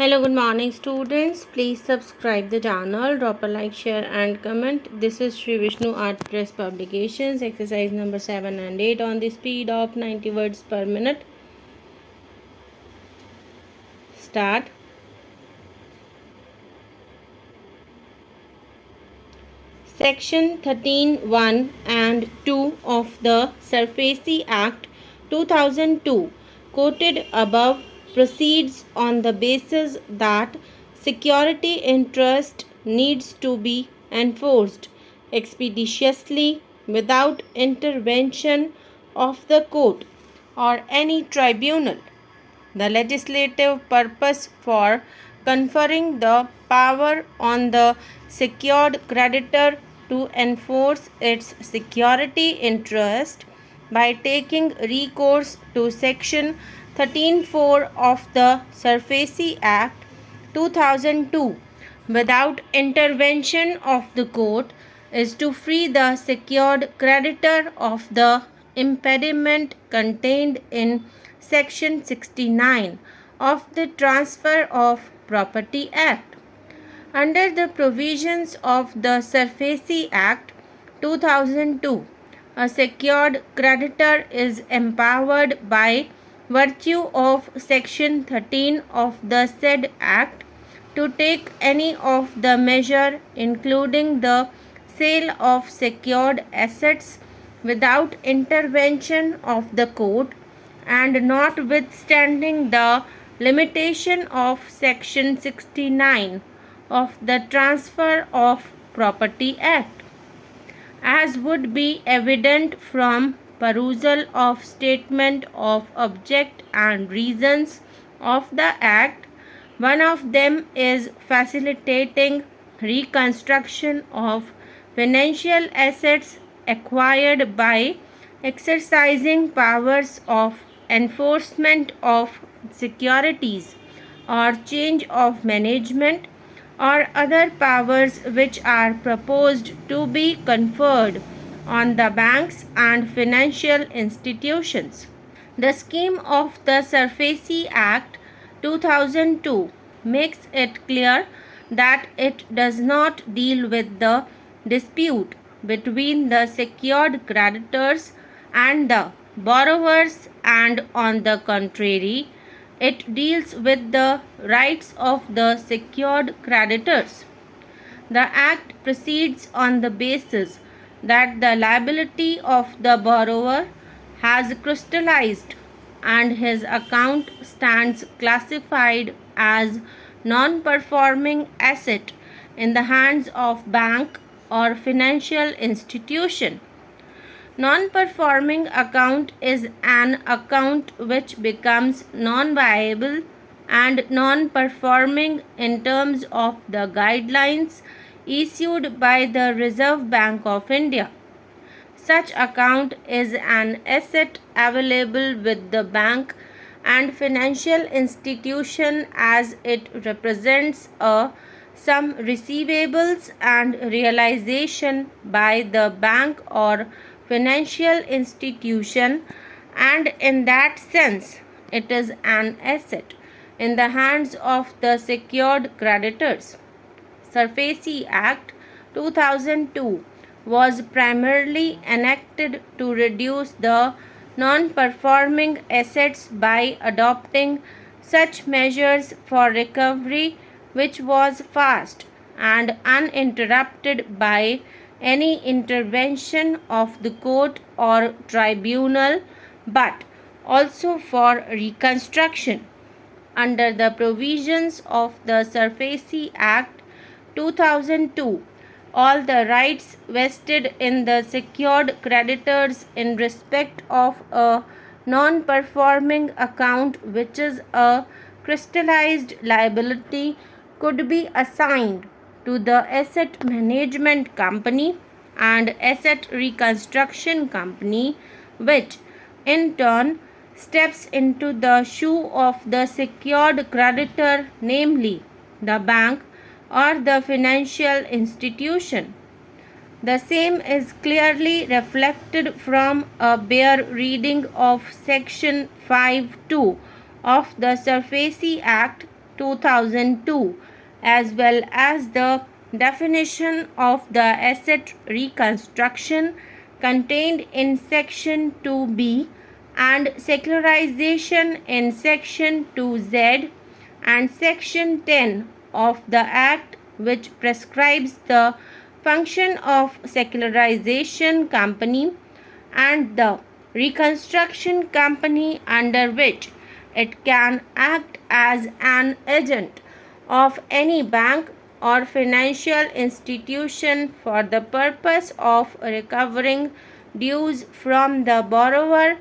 Hello, good morning students. Please subscribe the channel, drop a like, share and comment. This is Shree Vishnu Art Press Publications, exercise number 7 and 8 on the speed of 90 words per minute. Start. Section 13(1) and 2 of the S.P. Act 2002 quoted above proceeds on the basis that security interest needs to be enforced expeditiously without intervention of the court or any tribunal. The legislative purpose for conferring the power on the secured creditor to enforce its security interest by taking recourse to Section 13(4) of the S.P. Act 2002 without intervention of the court is to free the secured creditor of the impediment contained in Section 69 of the Transfer of Property Act. Under the provisions of the S.P. Act 2002, a secured creditor is empowered by virtue of Section 13 of the said Act to take any of the measure including the sale of secured assets without intervention of the court and notwithstanding the limitation of Section 69 of the Transfer of Property Act. As would be evident from perusal of statement of object and reasons of the Act, one of them is facilitating reconstruction of financial assets acquired by exercising powers of enforcement of securities or change of management or other powers which are proposed to be conferred on the banks and financial institutions. The scheme of the S.P. Act 2002 makes it clear that it does not deal with the dispute between the secured creditors and the borrowers, and on the contrary, it deals with the rights of the secured creditors. The Act proceeds on the basis that the liability of the borrower has crystallized and his account stands classified as non-performing asset in the hands of bank or financial institution. Non-performing account is an account which becomes non-viable and non-performing in terms of the guidelines issued by the Reserve Bank of India. Such account is an asset available with the bank and financial institution as it represents some receivables and realization by the bank or financial institution, and in that sense it is an asset in the hands of the secured creditors. S.P. Act 2002 was primarily enacted to reduce the non-performing assets by adopting such measures for recovery which was fast and uninterrupted by any intervention of the court or tribunal, but also for reconstruction. Under the provisions of the S.P. Act 2002, all the rights vested in the secured creditors in respect of a non-performing account which is a crystallized liability could be assigned to the asset management company and asset reconstruction company, which in turn steps into the shoe of the secured creditor, namely the bank or the financial institution. The same is clearly reflected from a bare reading of Section 5(2) of the S.P. Act 2002, as well as the definition of the asset reconstruction contained in Section 2B and secularization in Section 2Z and Section 10 of the Act, which prescribes the function of secularization company and the reconstruction company under which it can act as an agent of any bank or financial institution for the purpose of recovering dues from the borrower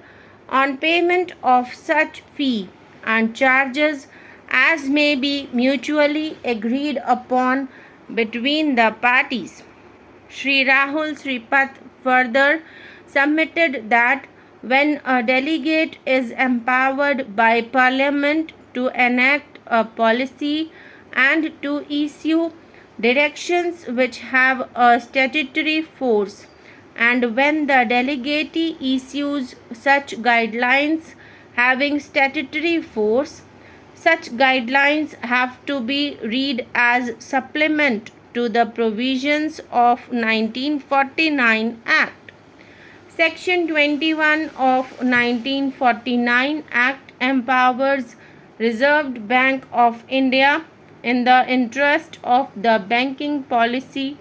on payment of such fee and charges as may be mutually agreed upon between the parties. Sri Rahul Sripath further submitted that when a delegate is empowered by Parliament to enact a policy and to issue directions which have a statutory force, and when the delegate issues such guidelines having statutory force, such guidelines have to be read as supplement to the provisions of 1949 Act. Section 21 of 1949 Act empowers Reserve Bank of India in the interest of the banking policy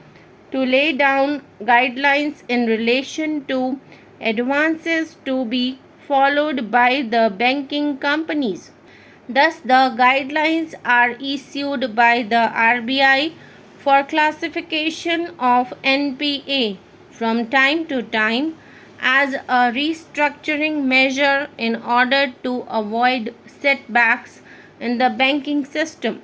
to lay down guidelines in relation to advances to be followed by the banking companies. Thus, the guidelines are issued by the RBI for classification of NPA from time to time as a restructuring measure in order to avoid setbacks in the banking system.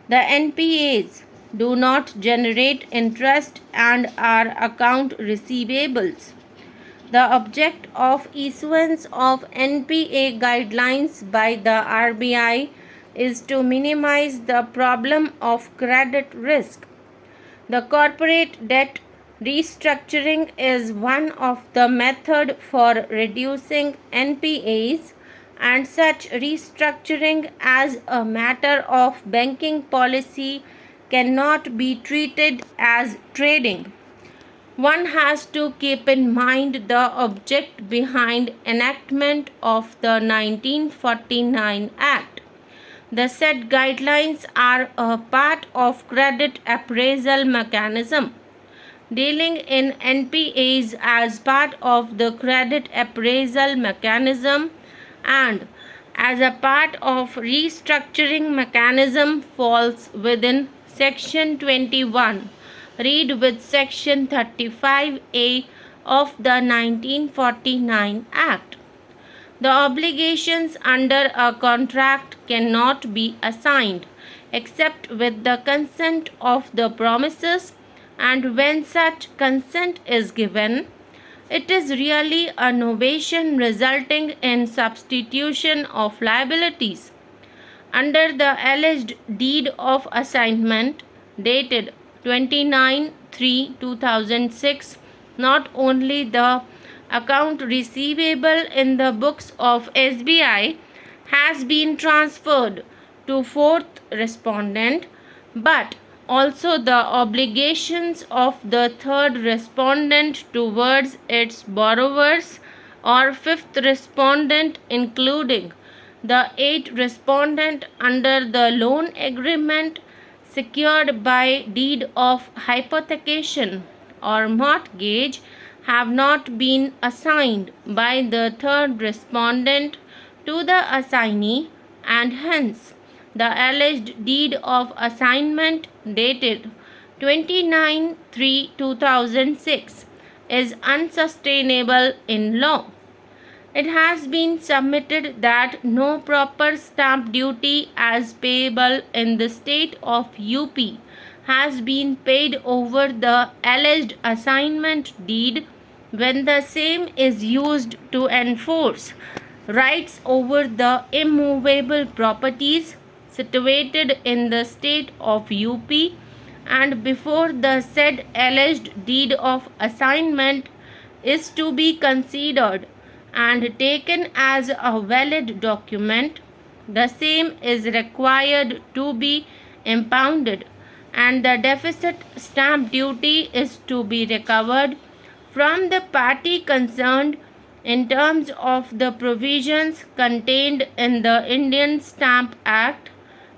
The NPAs do not generate interest and are account receivables. The object of issuance of NPA guidelines by the RBI is to minimize the problem of credit risk. The corporate debt restructuring is one of the methods for reducing NPAs, and such restructuring as a matter of banking policy cannot be treated as trading. One has to keep in mind the object behind enactment of the 1949 Act. The said guidelines are a part of credit appraisal mechanism. Dealing in NPAs as part of the credit appraisal mechanism and as a part of restructuring mechanism falls within Section 21. Read with Section 35A of the 1949 Act. The obligations under a contract cannot be assigned except with the consent of the promises, and when such consent is given, it is really a novation resulting in substitution of liabilities. Under the alleged deed of assignment dated 29/3/2006, not only the account receivable in the books of SBI has been transferred to fourth respondent, but also the obligations of the third respondent towards its borrowers, or fifth respondent including the eighth respondent under the loan agreement secured by deed of hypothecation or mortgage, have not been assigned by the third respondent to the assignee, and hence the alleged deed of assignment dated 29/3/2006 is unsustainable in law. It has been submitted that no proper stamp duty as payable in the state of UP has been paid over the alleged assignment deed when the same is used to enforce rights over the immovable properties situated in the state of UP, and before the said alleged deed of assignment is to be considered and taken as a valid document, the same is required to be impounded, and the deficit stamp duty is to be recovered from the party concerned in terms of the provisions contained in the Indian Stamp Act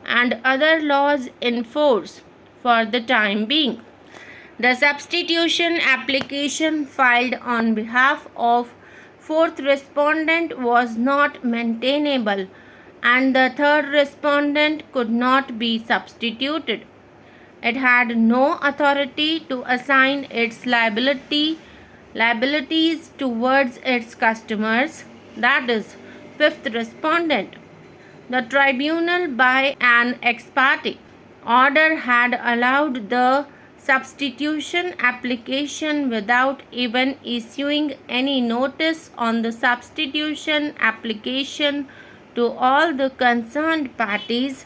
and other laws in force for the time being. The substitution application filed on behalf of fourth respondent was not maintainable, and the third respondent could not be substituted. It had no authority to assign its liabilities towards its customers, that is, fifth respondent. The tribunal, by an ex parte order, had allowed the substitution application without even issuing any notice on the substitution application to all the concerned parties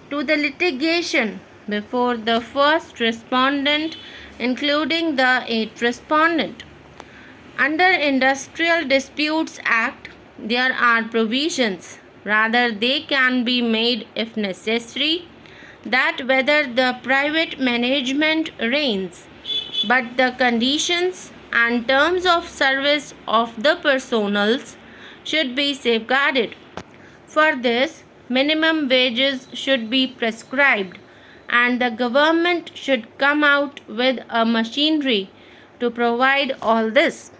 to the litigation before the first respondent, including the eighth respondent. Under Industrial Disputes Act, there are provisions, rather they can be made if necessary, that whether the private management reigns, but the conditions and terms of service of the personals should be safeguarded. For this, minimum wages should be prescribed, and the government should come out with a machinery to provide all this.